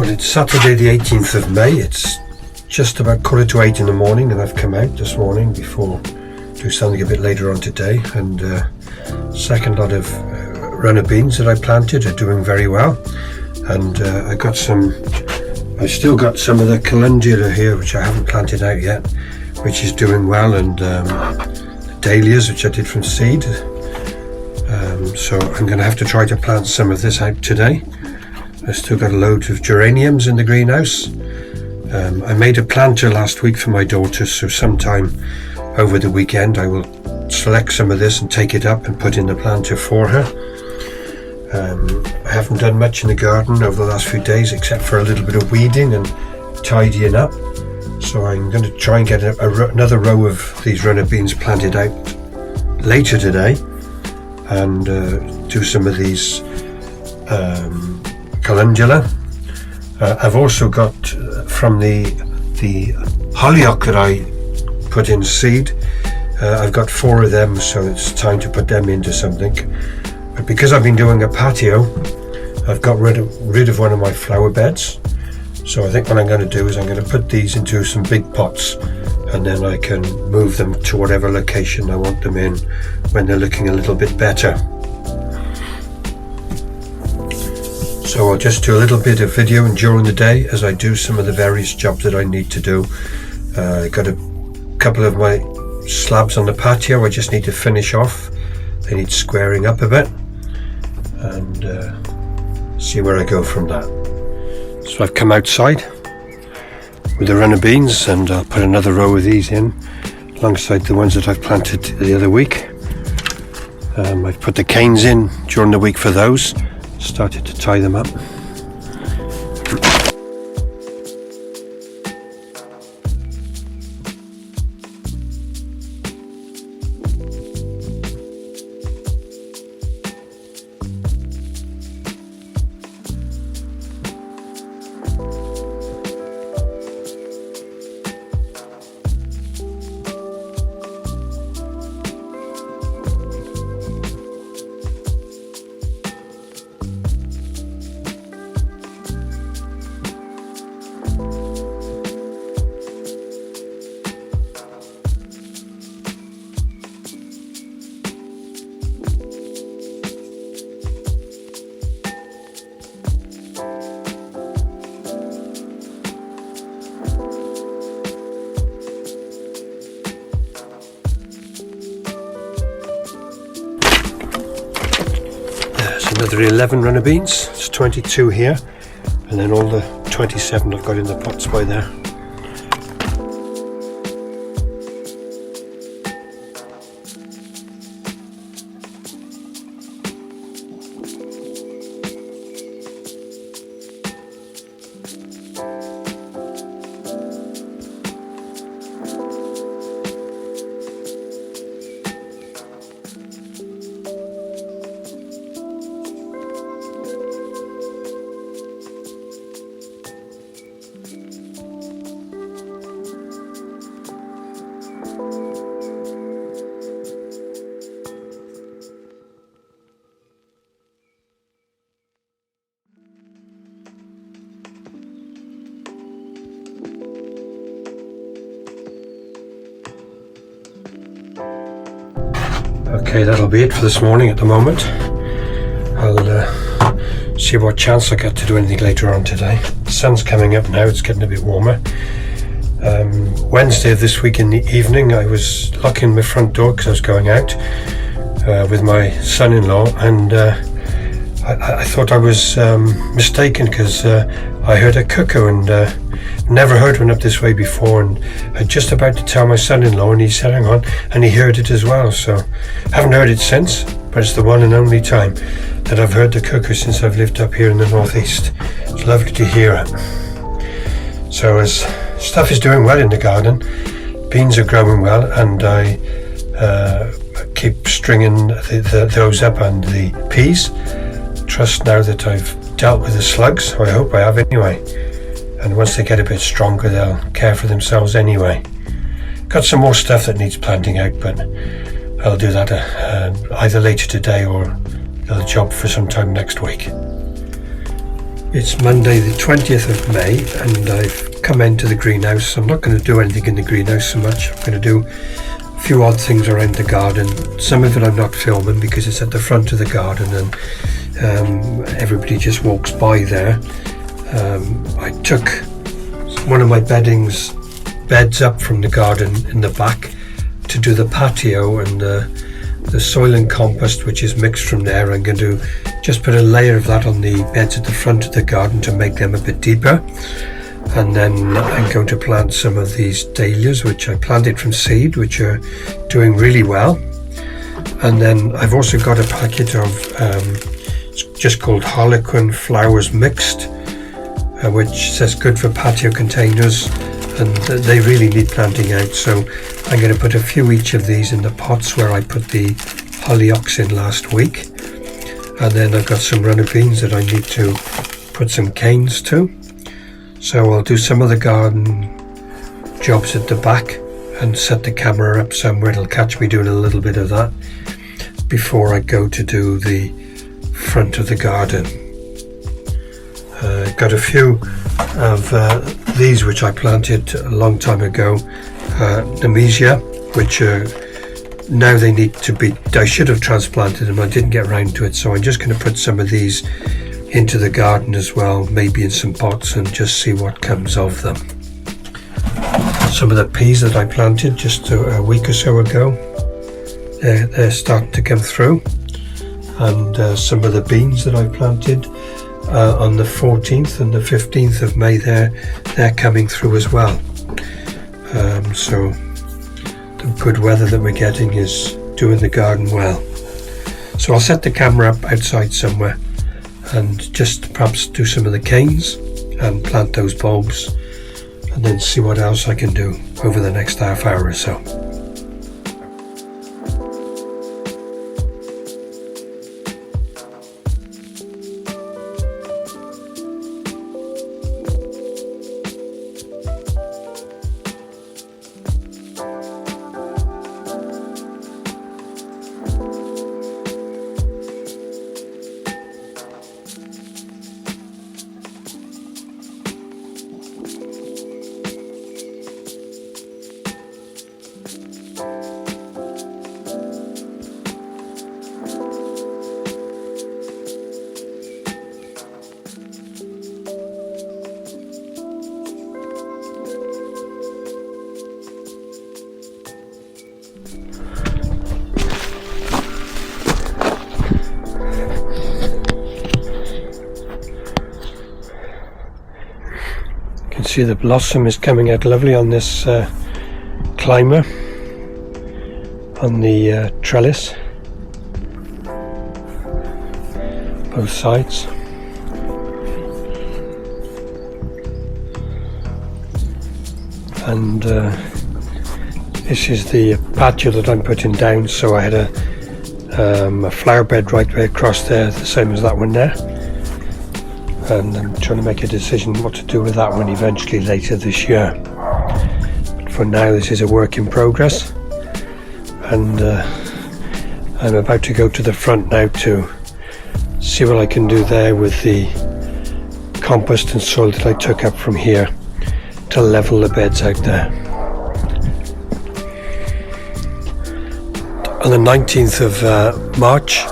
Well, it's Saturday the 18th of May. It's just about 7:45 in the morning, and I've come out this morning before do something a bit later on today, and second lot of runner beans that I planted are doing very well, and I've still got some of the calendula here which I haven't planted out yet, which is doing well, and the dahlias which I did from seed, so I'm going to have to try to plant some of this out today. I've still got a load of geraniums in the greenhouse. I made a planter last week for my daughter, so sometime over the weekend I will select some of this and take it up and put in the planter for her. I haven't done much in the garden over the last few days except for a little bit of weeding and tidying up, so I'm going to try and get another row of these runner beans planted out later today, and do some of these calendula. I've also got from the hollyhock that I put in seed, I've got 4 of them, so it's time to put them into something. But because I've been doing a patio, I've got rid of one of my flower beds, so I think what I'm going to do is I'm going to put these into some big pots, and then I can move them to whatever location I want them in when they're looking a little bit better. So I'll just do a little bit of video during the day as I do some of the various jobs that I need to do. I got a couple of my slabs on the patio I just need to finish off. They need squaring up a bit, and see where I go from that. So I've come outside with the runner beans, and I'll put another row of these in alongside the ones that I've planted the other week. I've put the canes in during the week for those. Started to tie them up. Another 11 runner beans. It's 22 here, and then all the 27 I've got in the pots by there. Okay, that'll be it for this morning at the moment. I'll see what chance I get to do anything later on today. The sun's coming up now, it's getting a bit warmer. Wednesday of this week in the evening I was locking my front door because I was going out with my son-in-law, and I thought I was mistaken because I heard a cuckoo, and never heard one up this way before, and I was just about to tell my son-in-law, and he said hang on, and he heard it as well. So haven't heard it since, but it's the one and only time that I've heard the cuckoo since I've lived up here in the northeast. It's lovely to hear it. So as stuff is doing well in the garden, beans are growing well, and I keep stringing those up, and the peas. Trust now that I've dealt with the slugs, or I hope I have anyway, and once they get a bit stronger they'll care for themselves anyway. Got some more stuff that needs planting out, but I'll do that either later today or a job for some time next week. It's Monday the 20th of May and I've come into the greenhouse. I'm not going to do anything in the greenhouse so much. I'm going to do a few odd things around the garden. Some of it I'm not filming because it's at the front of the garden and everybody just walks by there. I took one of my beds up from the garden in the back to do the patio, and the soil and compost which is mixed from there, I'm going to just put a layer of that on the beds at the front of the garden to make them a bit deeper. And then I'm going to plant some of these dahlias which I planted from seed, which are doing really well. And then I've also got a packet of it's just called Harlequin Flowers Mixed, which says good for patio containers, and they really need planting out. So I'm going to put a few each of these in the pots where I put the hollyoaks in last week. And then I've got some runner beans that I need to put some canes to. So I'll do some of the garden jobs at the back and set the camera up somewhere. It'll catch me doing a little bit of that before I go to do the front of the garden. Got a few of these which I planted a long time ago, Nemesia, which now they need to be, I should have transplanted them, I didn't get around to it, so I'm just going to put some of these into the garden as well, maybe in some pots, and just see what comes of them. Some of the peas that I planted just a week or so ago, they're starting to come through, and some of the beans that I planted on the 14th and the 15th of May, they're coming through as well. So the good weather that we're getting is doing the garden well. So I'll set the camera up outside somewhere and just perhaps do some of the canes and plant those bulbs, and then see what else I can do over the next half hour or so. See, the blossom is coming out lovely on this climber on the trellis, both sides. And this is the patio that I'm putting down, so I had a flower bed right way across there, the same as that one there. And I'm trying to make a decision what to do with that one eventually later this year. But for now, this is a work in progress, and I'm about to go to the front now to see what I can do there with the compost and soil that I took up from here to level the beds out there. On the 19th of March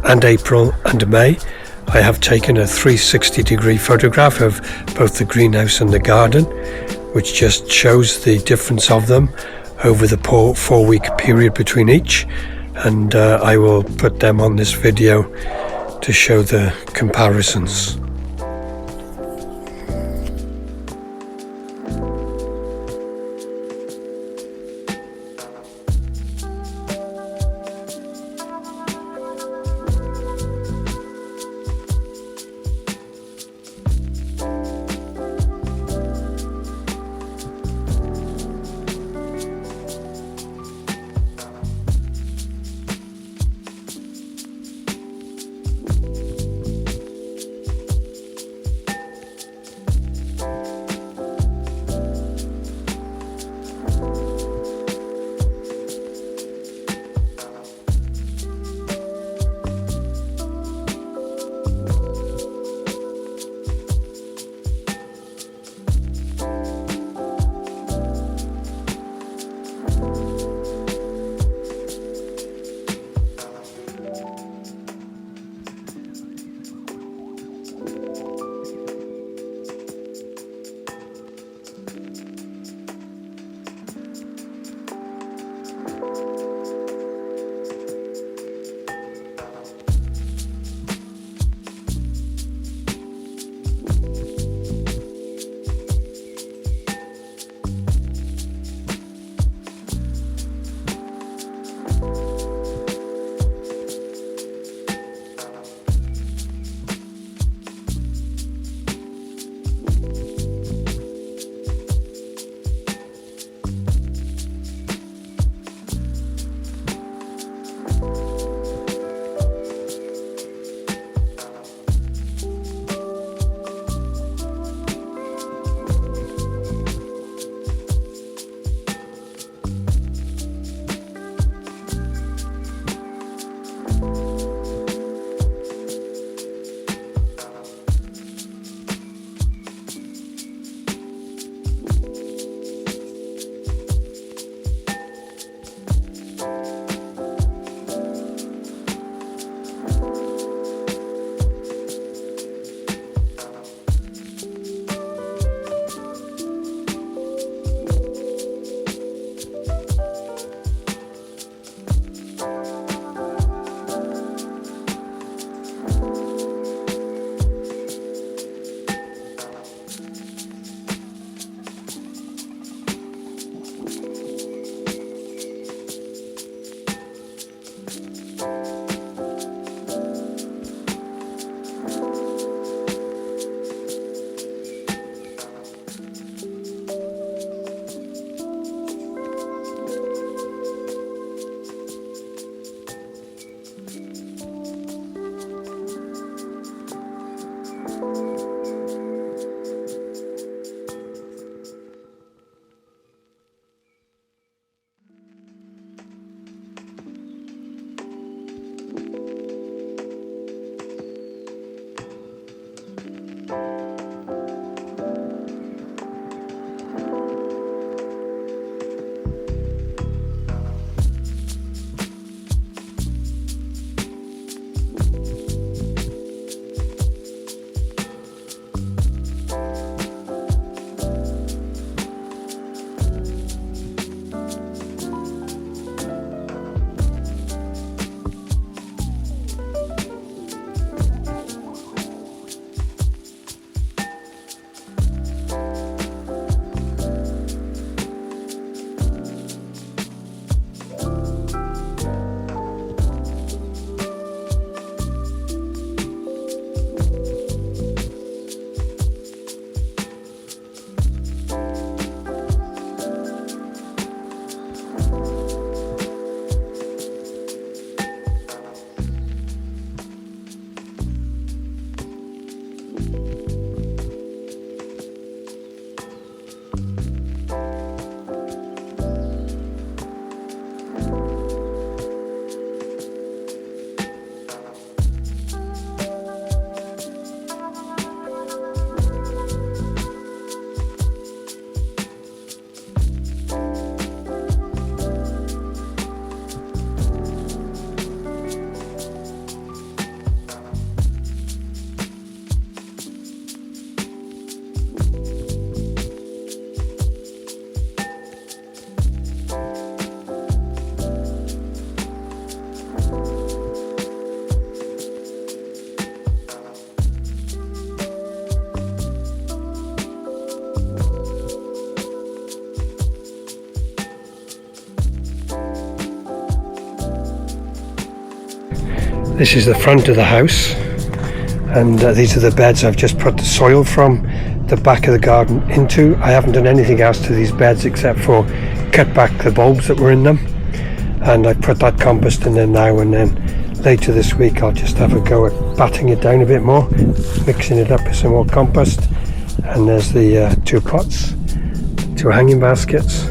and April and May, I have taken a 360-degree photograph of both the greenhouse and the garden, which just shows the difference of them over the 4-week period between each, and I will put them on this video to show the comparisons. This is the front of the house, and these are the beds I've just put the soil from the back of the garden into. I haven't done anything else to these beds except for cut back the bulbs that were in them, and I put that compost in there now, and then later this week I'll just have a go at batting it down a bit more, mixing it up with some more compost. And there's the 2 pots, 2 hanging baskets,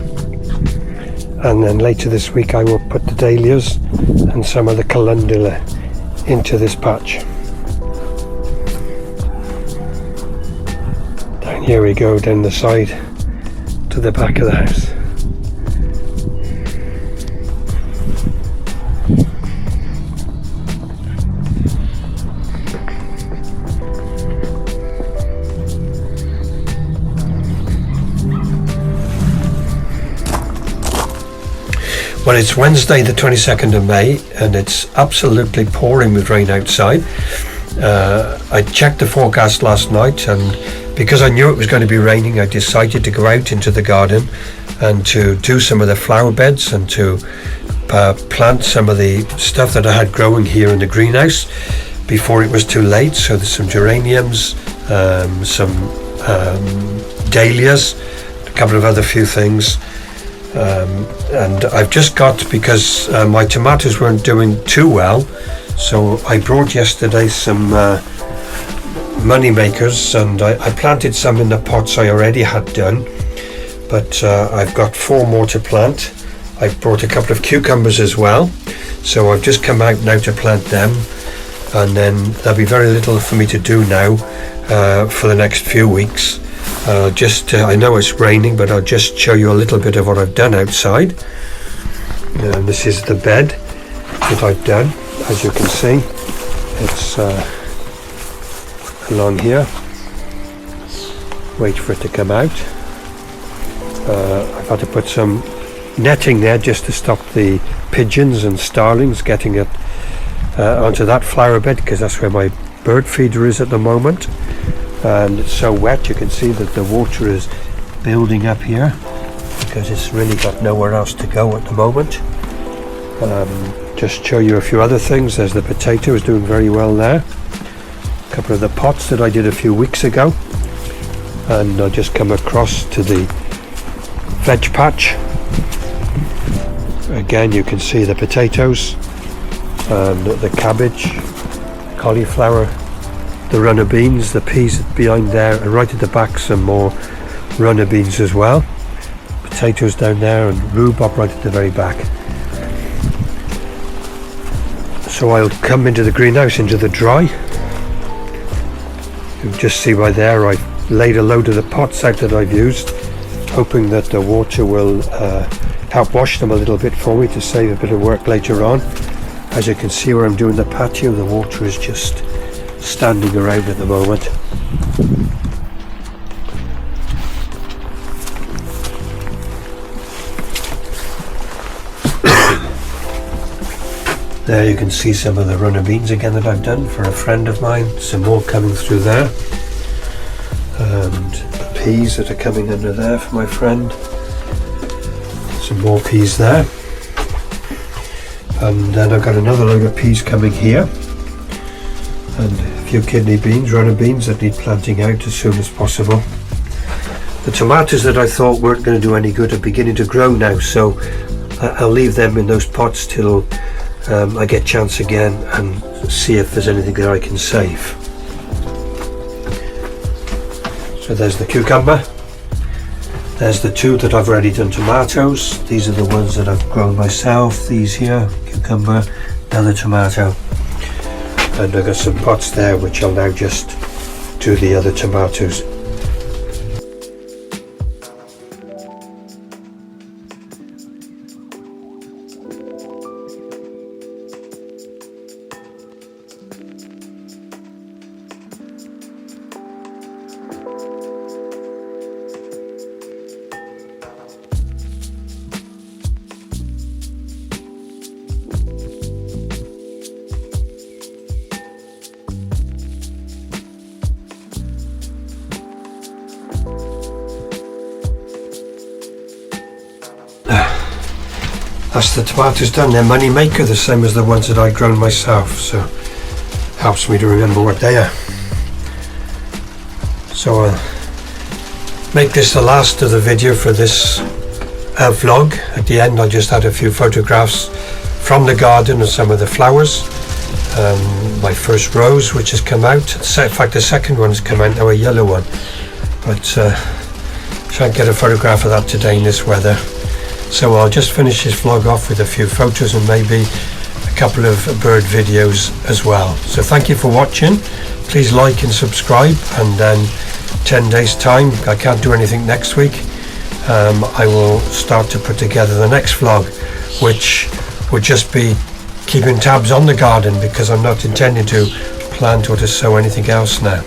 and then later this week I will put the dahlias and some of the calendula into this patch. Down here we go, down the side to the back of the house. Well, it's Wednesday the 22nd of May and it's absolutely pouring with rain outside. I checked the forecast last night, and because I knew it was going to be raining, I decided to go out into the garden and to do some of the flower beds and to plant some of the stuff that I had growing here in the greenhouse before it was too late. So there's some geraniums, some dahlias, a couple of other few things. And I've just got, because my tomatoes weren't doing too well, so I brought yesterday some money makers, and I planted some in the pots I already had done, but I've got 4 more to plant. I've brought a couple of cucumbers as well, so I've just come out now to plant them, and then there'll be very little for me to do now for the next few weeks. I know it's raining, but I'll just show you a little bit of what I've done outside. And this is the bed that I've done. As you can see, it's along here. Wait for it to come out. I've had to put some netting there just to stop the pigeons and starlings getting it onto that flower bed, because that's where my bird feeder is at the moment. And it's so wet, you can see that the water is building up here because it's really got nowhere else to go at the moment. Just show you a few other things. There's the potatoes doing very well there. A couple of the pots that I did a few weeks ago, and I'll just come across to the veg patch. Again, you can see the potatoes and the cabbage, cauliflower, the runner beans, the peas behind there, and right at the back some more runner beans as well. Potatoes down there, and rhubarb right at the very back. So I'll come into the greenhouse, into the dry. You'll just see by there I've laid a load of the pots out that I've used, hoping that the water will help wash them a little bit for me to save a bit of work later on. As you can see where I'm doing the patio, the water is just standing around at the moment. There you can see some of the runner beans again that I've done for a friend of mine. Some more coming through there, and the peas that are coming under there for my friend. Some more peas there, and then I've got another load of peas coming here, and a few kidney beans, runner beans that need planting out as soon as possible. The tomatoes that I thought weren't going to do any good are beginning to grow now, so I'll leave them in those pots till I get a chance again and see if there's anything that I can save. So there's the cucumber. There's the 2 that I've already done tomatoes. These are the ones that I've grown myself. These here, cucumber, another tomato. And I've got some pots there which I'll now just do the other tomatoes. that's the tomatoes done. They're money maker, the same as the ones that I grown myself, so helps me to remember what they are. So I'll make this the last of the video for this vlog. At the end I'll just add a few photographs from the garden of some of the flowers. My first rose which has come out, in fact the second one's come out now, a yellow one, but try and get a photograph of that today in this weather. So I'll just finish this vlog off with a few photos and maybe a couple of bird videos as well. So thank you for watching. Please like and subscribe, and then 10 days time, I can't do anything next week, I will start to put together the next vlog, which would just be keeping tabs on the garden, because I'm not intending to plant or to sow anything else now.